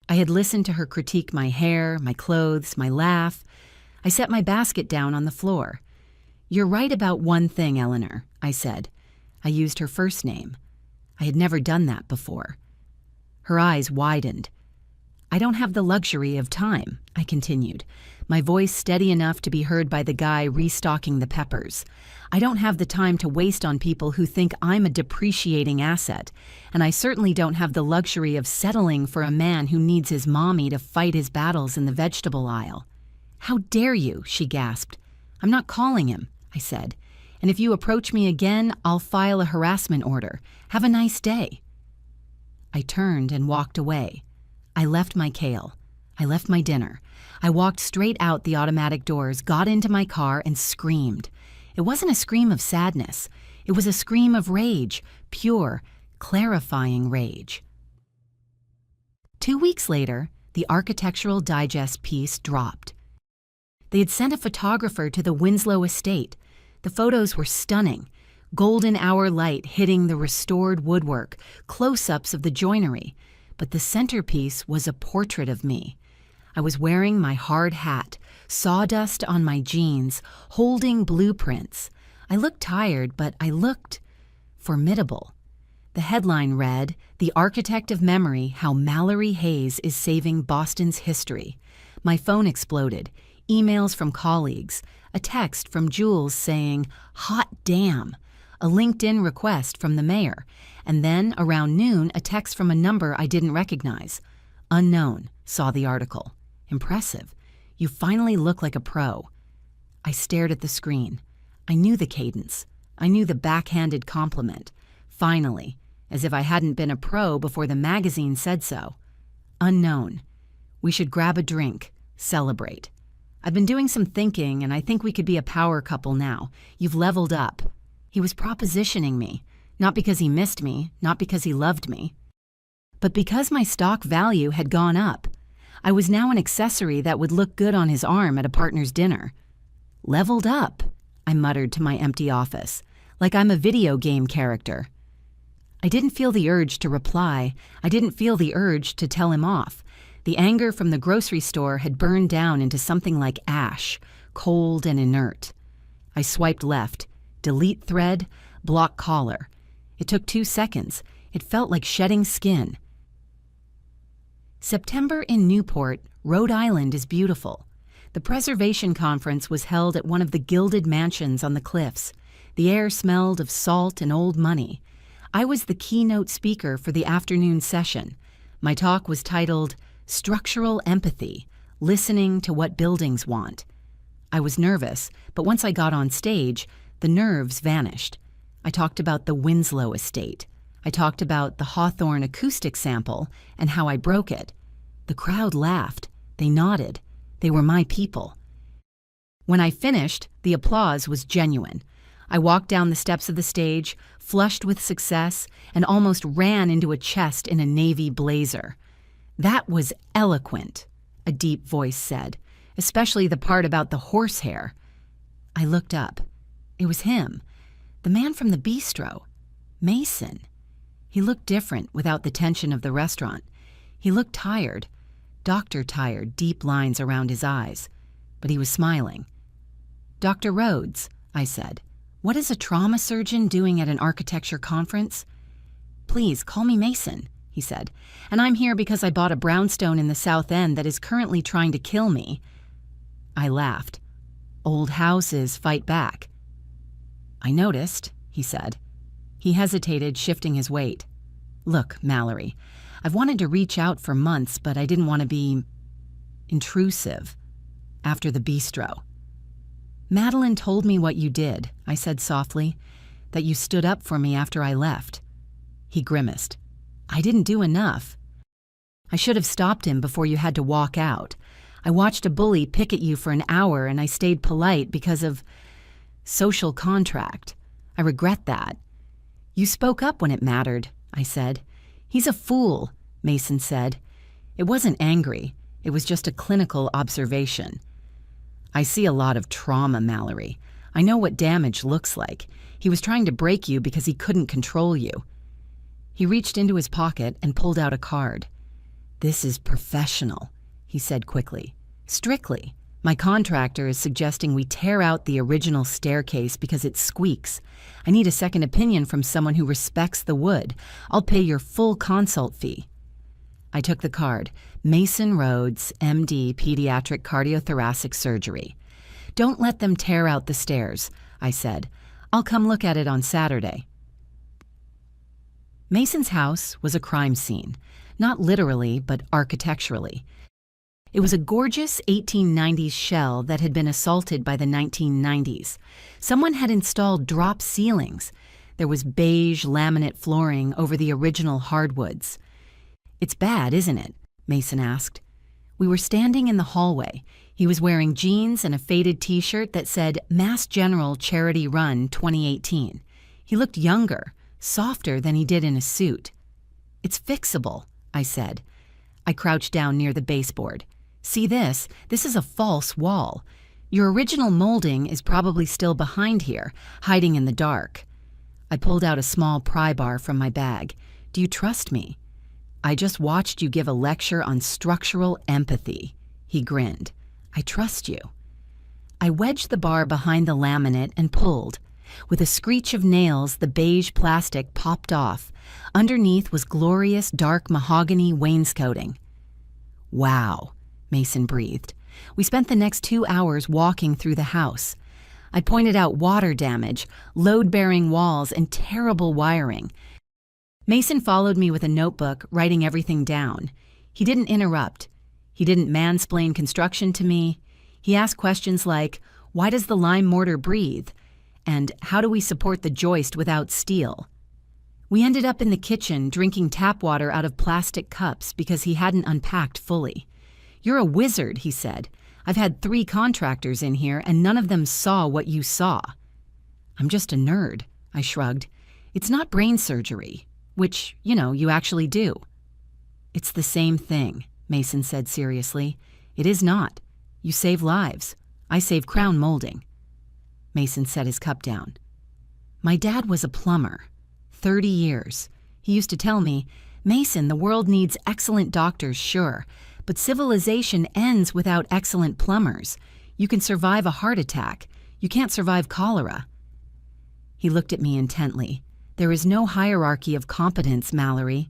I had listened to her critique my hair, my clothes, my laugh. I set my basket down on the floor. "You're right about one thing, Eleanor," I said. I used her first name. I had never done that before. Her eyes widened. "I don't have the luxury of time," I continued, my voice steady enough to be heard by the guy restocking the peppers. "I don't have the time to waste on people who think I'm a depreciating asset, and I certainly don't have the luxury of settling for a man who needs his mommy to fight his battles in the vegetable aisle." "How dare you?" she gasped. "I'm not calling him," I said, "and if you approach me again, I'll file a harassment order. Have a nice day." I turned and walked away. I left my kale. I left my dinner. I walked straight out the automatic doors, got into my car, and screamed. It wasn't a scream of sadness. It was a scream of rage, pure, clarifying rage. 2 weeks later, the Architectural Digest piece dropped. They had sent a photographer to the Winslow estate. The photos were stunning. Golden hour light hitting the restored woodwork, close-ups of the joinery. But the centerpiece was a portrait of me. I was wearing my hard hat, sawdust on my jeans, holding blueprints. I looked tired, but I looked formidable. The headline read, "The Architect of Memory, How Mallory Hayes is Saving Boston's History." My phone exploded. Emails from colleagues. A text from Jules saying, "Hot damn." A LinkedIn request from the mayor. And then, around noon, a text from a number I didn't recognize. "Unknown," saw the article. "Impressive. You finally look like a pro." I stared at the screen. I knew the cadence. I knew the backhanded compliment. Finally, as if I hadn't been a pro before the magazine said so. "Unknown. We should grab a drink. Celebrate. I've been doing some thinking, and I think we could be a power couple now. You've leveled up." He was propositioning me. Not because he missed me, not because he loved me, but because my stock value had gone up. I was now an accessory that would look good on his arm at a partner's dinner. "Leveled up," I muttered to my empty office, like I'm a video game character. I didn't feel the urge to reply. I didn't feel the urge to tell him off. The anger from the grocery store had burned down into something like ash, cold and inert. I swiped left, delete thread, block caller. It took 2 seconds. It felt like shedding skin. September in Newport, Rhode Island is beautiful. The preservation conference was held at one of the gilded mansions on the cliffs. The air smelled of salt and old money. I was the keynote speaker for the afternoon session. My talk was titled, "Structural Empathy, Listening to What Buildings Want." I was nervous, but once I got on stage, the nerves vanished. I talked about the Winslow estate. I talked about the Hawthorne acoustic sample and how I broke it. The crowd laughed. They nodded. They were my people. When I finished, the applause was genuine. I walked down the steps of the stage, flushed with success, and almost ran into a chest in a navy blazer. "That was eloquent," a deep voice said, especially the part about the horsehair. I looked up. It was him, the man from the bistro, Mason. He looked different without the tension of the restaurant. He looked tired, doctor tired, deep lines around his eyes, but he was smiling. "Dr. Rhodes," I said, "what is a trauma surgeon doing at an architecture conference?" "Please, call me Mason," he said, "and I'm here because I bought a brownstone in the South End that is currently trying to kill me." I laughed. "Old houses fight back." "I noticed," he said. He hesitated, shifting his weight. "Look, Mallory, I've wanted to reach out for months, but I didn't want to be intrusive after the bistro." "Madeline told me what you did," I said softly, "that you stood up for me after I left." He grimaced. "I didn't do enough. I should have stopped him before you had to walk out. I watched a bully pick at you for an hour and I stayed polite because of social contract. I regret that." "You spoke up when it mattered," I said. "He's a fool," Mason said. It wasn't angry. It was just a clinical observation. "I see a lot of trauma, Mallory. I know what damage looks like. He was trying to break you because he couldn't control you." He reached into his pocket and pulled out a card. "This is professional," he said quickly. "Strictly. My contractor is suggesting we tear out the original staircase because it squeaks. I need a second opinion from someone who respects the wood. I'll pay your full consult fee." I took the card. Mason Rhodes, MD, Pediatric Cardiothoracic Surgery. "Don't let them tear out the stairs," I said. "I'll come look at it on Saturday." Mason's house was a crime scene, not literally, but architecturally. It was a gorgeous 1890s shell that had been assaulted by the 1990s. Someone had installed drop ceilings. There was beige laminate flooring over the original hardwoods. "It's bad, isn't it?" Mason asked. We were standing in the hallway. He was wearing jeans and a faded t-shirt that said Mass General Charity Run 2018. He looked younger, softer than he did in a suit. "It's fixable," I said. I crouched down near the baseboard. "See this? This is a false wall. Your original molding is probably still behind here, hiding in the dark." I pulled out a small pry bar from my bag. "Do you trust me?" "I just watched you give a lecture on structural empathy." He grinned. "I trust you." I wedged the bar behind the laminate and pulled. With a screech of nails, the beige plastic popped off. Underneath was glorious dark mahogany wainscoting. "Wow," Mason breathed. We spent the next 2 hours walking through the house. I pointed out water damage, load-bearing walls, and terrible wiring. Mason followed me with a notebook, writing everything down. He didn't interrupt. He didn't mansplain construction to me. He asked questions like, "Why does the lime mortar breathe?" and "How do we support the joist without steel?" We ended up in the kitchen drinking tap water out of plastic cups because he hadn't unpacked fully. "You're a wizard," he said. "I've had 3 contractors in here and none of them saw what you saw." "I'm just a nerd," I shrugged. "It's not brain surgery, which, you actually do." "It's the same thing," Mason said seriously. "It is not. You save lives. I save crown molding." Mason set his cup down. "My dad was a plumber. 30 years. He used to tell me, 'Mason, the world needs excellent doctors, sure, but civilization ends without excellent plumbers. You can survive a heart attack. You can't survive cholera.'" He looked at me intently. "There is no hierarchy of competence, Mallory."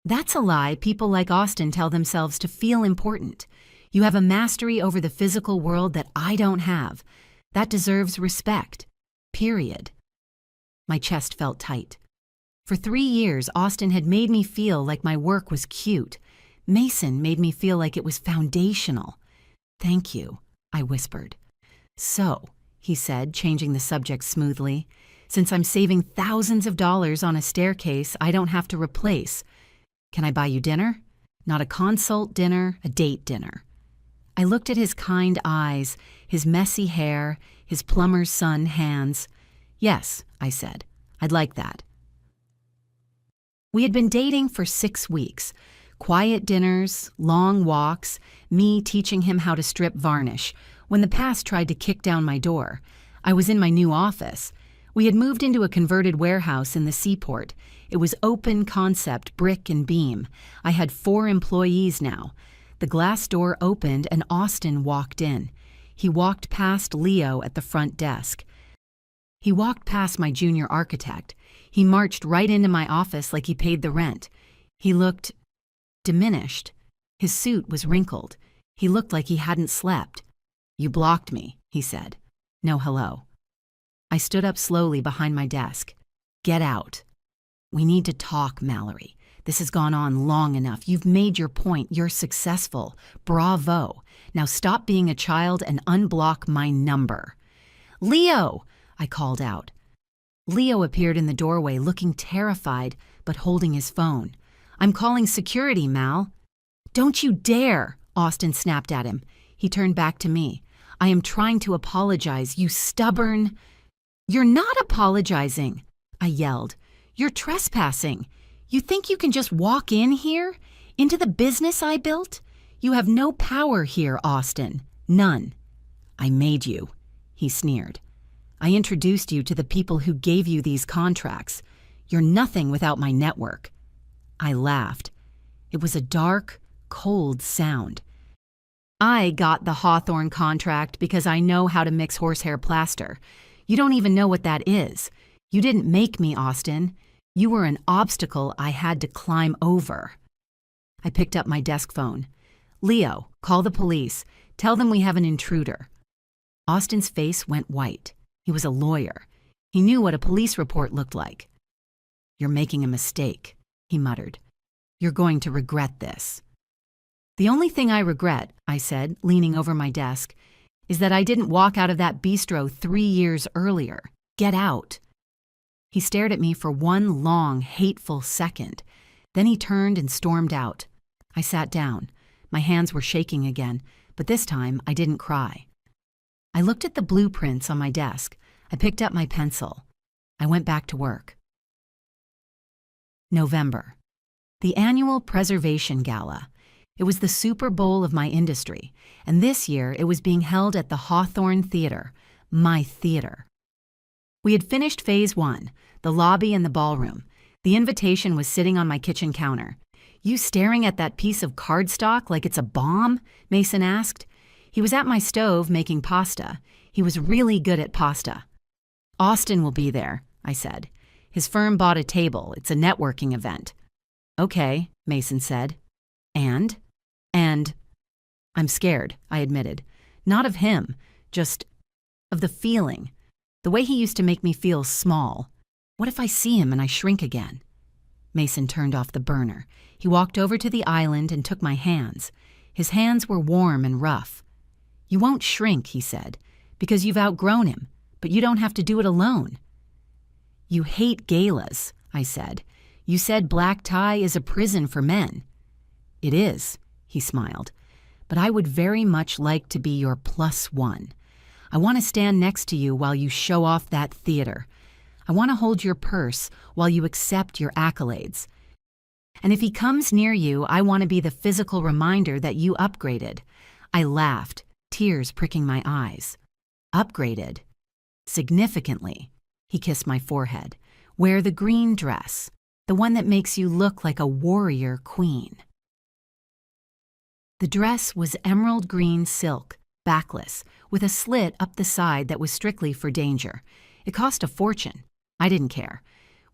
"That's a lie people like Austin tell themselves to feel important. You have a mastery over the physical world that I don't have. That deserves respect. Period." My chest felt tight. For 3 years, Austin had made me feel like my work was cute. Mason made me feel like it was foundational. "Thank you," I whispered. "So," he said, changing the subject smoothly, "since I'm saving thousands of dollars on a staircase I don't have to replace, can I buy you dinner? Not a consult dinner, a date dinner." I looked at his kind eyes, his messy hair, his plumber's son hands. Yes, I said. I'd like that. We had been dating for 6 weeks. Quiet dinners, long walks, me teaching him how to strip varnish. When the past tried to kick down my door, I was in my new office. We had moved into a converted warehouse in the seaport. It was open concept, brick and beam. I had 4 employees now. The glass door opened and Austin walked in. He walked past Leo at the front desk. He walked past my junior architect. He marched right into my office like he paid the rent. He looked diminished. His suit was wrinkled. He looked like he hadn't slept. "You blocked me," he said. "No hello." I stood up slowly behind my desk. "Get out." "We need to talk, Mallory. This has gone on long enough. You've made your point. You're successful. Bravo. Now stop being a child and unblock my number." "Leo!" I called out. Leo appeared in the doorway looking terrified, but holding his phone. "I'm calling security, Mal." "Don't you dare!" Austin snapped at him. He turned back to me. "I am trying to apologize, you stubborn—" "You're not apologizing," I yelled. "You're trespassing. You think you can just walk in here? Into the business I built? You have no power here, Austin. None." "I made you," he sneered. "I introduced you to the people who gave you these contracts. You're nothing without my network." I laughed. It was a dark, cold sound. "I got the Hawthorne contract because I know how to mix horsehair plaster. You don't even know what that is. You didn't make me, Austin. You were an obstacle I had to climb over." I picked up my desk phone. "Leo, call the police. Tell them we have an intruder." Austin's face went white. He was a lawyer. He knew what a police report looked like. "You're making a mistake," he muttered. "You're going to regret this." "The only thing I regret," I said, leaning over my desk, "is that I didn't walk out of that bistro 3 years earlier. Get out." He stared at me for one long, hateful second. Then he turned and stormed out. I sat down. My hands were shaking again, but this time I didn't cry. I looked at the blueprints on my desk. I picked up my pencil. I went back to work. November. The annual Preservation Gala. It was the Super Bowl of my industry, and this year it was being held at the Hawthorne Theater, my theater. We had finished Phase 1, the lobby and the ballroom. The invitation was sitting on my kitchen counter. "You staring at that piece of cardstock like it's a bomb?" Mason asked. He was at my stove making pasta. He was really good at pasta. "Austin will be there," I said. "His firm bought a table. It's a networking event." "Okay," Mason said. And I'm scared," I admitted. Not of him, just of the feeling. The way he used to make me feel small. What if I see him and I shrink again? Mason turned off the burner. He walked over to the island and took my hands. His hands were warm and rough. "You won't shrink," he said, "because you've outgrown him, but you don't have to do it alone." "You hate galas," I said. "You said black tie is a prison for men." "It is," he smiled, "but I would very much like to be your +1. I want to stand next to you while you show off that theater. I want to hold your purse while you accept your accolades. And if he comes near you, I want to be the physical reminder that you upgraded." I laughed, tears pricking my eyes. "Upgraded?" "Significantly." He kissed my forehead. "Wear the green dress, the one that makes you look like a warrior queen." The dress was emerald green silk, backless, with a slit up the side that was strictly for danger. It cost a fortune. I didn't care.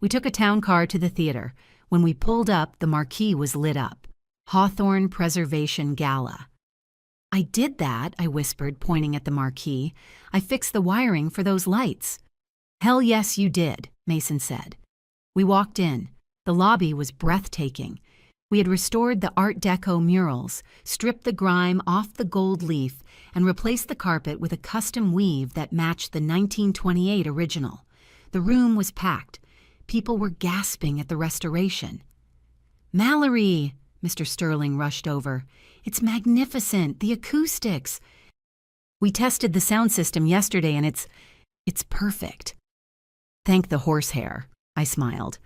We took a town car to the theater. When we pulled up, the marquee was lit up. Hawthorne Preservation Gala. "I did that," I whispered, pointing at the marquee. "I fixed the wiring for those lights." "Hell yes, you did," Mason said. We walked in. The lobby was breathtaking. We had restored the Art Deco murals, stripped the grime off the gold leaf, and replaced the carpet with a custom weave that matched the 1928 original. The room was packed. People were gasping at the restoration. "Mallory!" Mr. Sterling rushed over. "It's magnificent, the acoustics. We tested the sound system yesterday and it's perfect." Thank the horsehair, I smiled.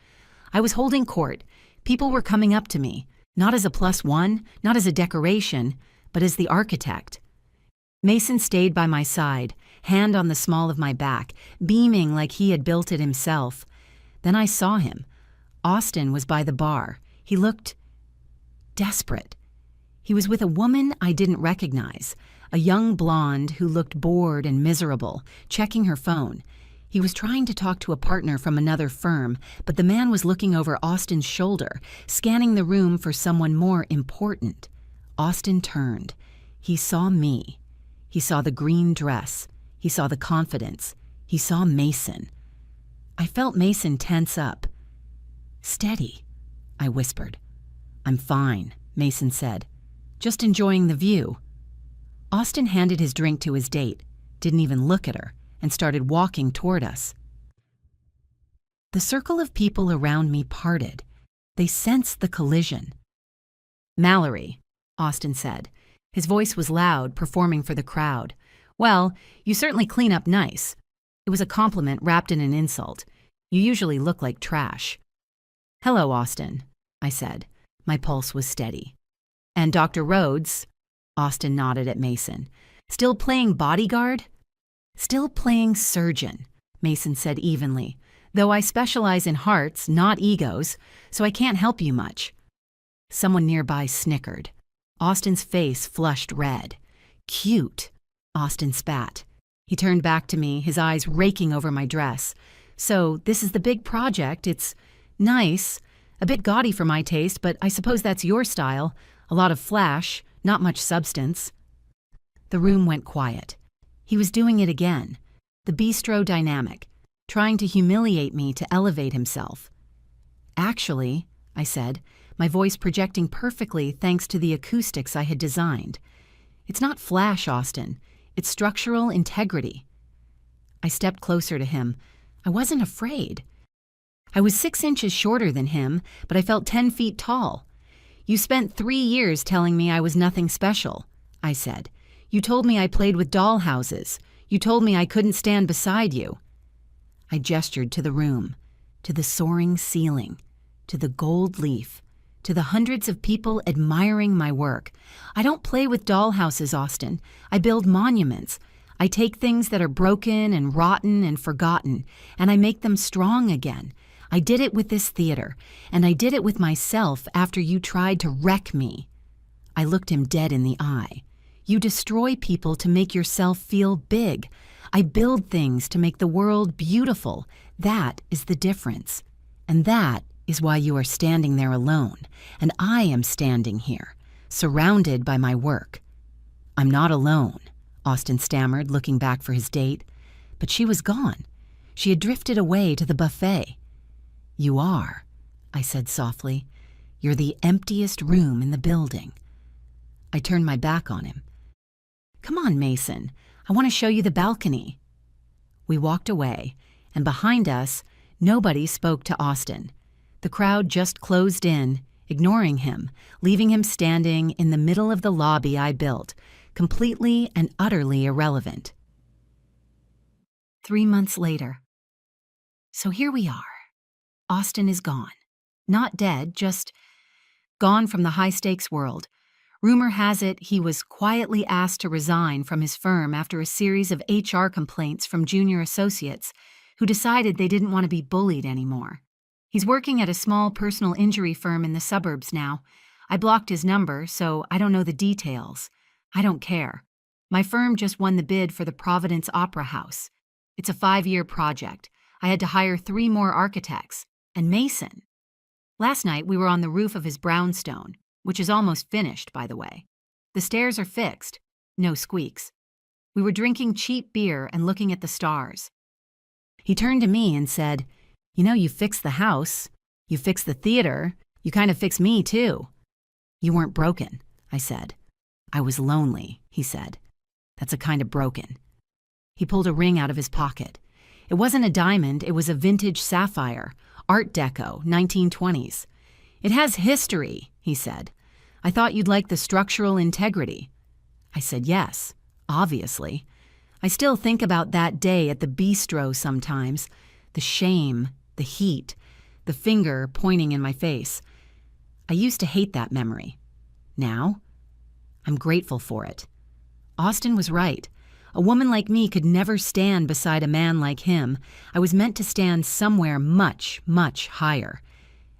I was holding court. People were coming up to me, not as a +1, not as a decoration, but as the architect. Mason stayed by my side, hand on the small of my back, beaming like he had built it himself. Then I saw him. Austin was by the bar. He looked desperate. He was with a woman I didn't recognize, a young blonde who looked bored and miserable, checking her phone. He was trying to talk to a partner from another firm, but the man was looking over Austin's shoulder, scanning the room for someone more important. Austin turned. He saw me. He saw the green dress. He saw the confidence. He saw Mason. I felt Mason tense up. "Steady," I whispered. "I'm fine," Mason said. "Just enjoying the view." Austin handed his drink to his date, didn't even look at her, and started walking toward us. The circle of people around me parted. They sensed the collision. "Mallory," Austin said. His voice was loud, performing for the crowd. "Well, you certainly clean up nice." It was a compliment wrapped in an insult. "You usually look like trash." "Hello, Austin," I said. My pulse was steady. "And Dr. Rhodes?" Austin nodded at Mason. "Still playing bodyguard?" "Still playing surgeon," Mason said evenly, "though I specialize in hearts, not egos, so I can't help you much." Someone nearby snickered. Austin's face flushed red. "Cute," Austin spat. He turned back to me, his eyes raking over my dress. "So this is the big project. It's nice. A bit gaudy for my taste, but I suppose that's your style. A lot of flash, not much substance." The room went quiet. He was doing it again. The bistro dynamic, trying to humiliate me to elevate himself. "Actually," I said, my voice projecting perfectly thanks to the acoustics I had designed, "it's not flash, Austin. It's structural integrity." I stepped closer to him. I wasn't afraid. I was 6 inches shorter than him, but I felt 10 feet tall. "You spent 3 years telling me I was nothing special," I said. "You told me I played with dollhouses. You told me I couldn't stand beside you." I gestured to the room, to the soaring ceiling, to the gold leaf, to the hundreds of people admiring my work. "I don't play with dollhouses, Austin. I build monuments. I take things that are broken and rotten and forgotten, and I make them strong again. I did it with this theater, and I did it with myself after you tried to wreck me." I looked him dead in the eye. "You destroy people to make yourself feel big. I build things to make the world beautiful. That is the difference. And that is why you are standing there alone, and I am standing here, surrounded by my work." "I'm not alone," Austin stammered, looking back for his date. But she was gone. She had drifted away to the buffet. "You are," I said softly. "You're the emptiest room in the building." I turned my back on him. "Come on, Mason. I want to show you the balcony." We walked away, and behind us, nobody spoke to Austin. The crowd just closed in, ignoring him, leaving him standing in the middle of the lobby I built, completely and utterly irrelevant. 3 months later. So here we are. Austin is gone. Not dead, just gone from the high-stakes world. Rumor has it he was quietly asked to resign from his firm after a series of HR complaints from junior associates who decided they didn't want to be bullied anymore. He's working at a small personal injury firm in the suburbs now. I blocked his number, so I don't know the details. I don't care. My firm just won the bid for the Providence Opera House. It's a 5-year project. I had to hire 3 more architects. And Mason. Last night we were on the roof of his brownstone, which is almost finished, by the way. The stairs are fixed. No squeaks. We were drinking cheap beer and looking at the stars. He turned to me and said, "You know, you fixed the house. You fixed the theater. You kind of fixed me, too." "You weren't broken," I said. "I was lonely," he said. "That's a kind of broken." He pulled a ring out of his pocket. It wasn't a diamond, it was a vintage sapphire. Art Deco, 1920s. "It has history," he said. "I thought you'd like the structural integrity." I said yes, obviously. I still think about that day at the bistro sometimes. The shame, the heat, the finger pointing in my face. I used to hate that memory. Now, I'm grateful for it. Austin was right. A woman like me could never stand beside a man like him. I was meant to stand somewhere much, much higher.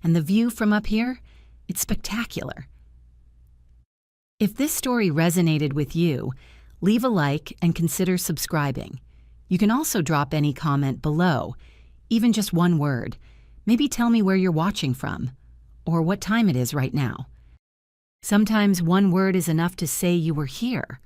And the view from up here, it's spectacular. If this story resonated with you, leave a like and consider subscribing. You can also drop any comment below, even just one word. Maybe tell me where you're watching from, or what time it is right now. Sometimes one word is enough to say you were here.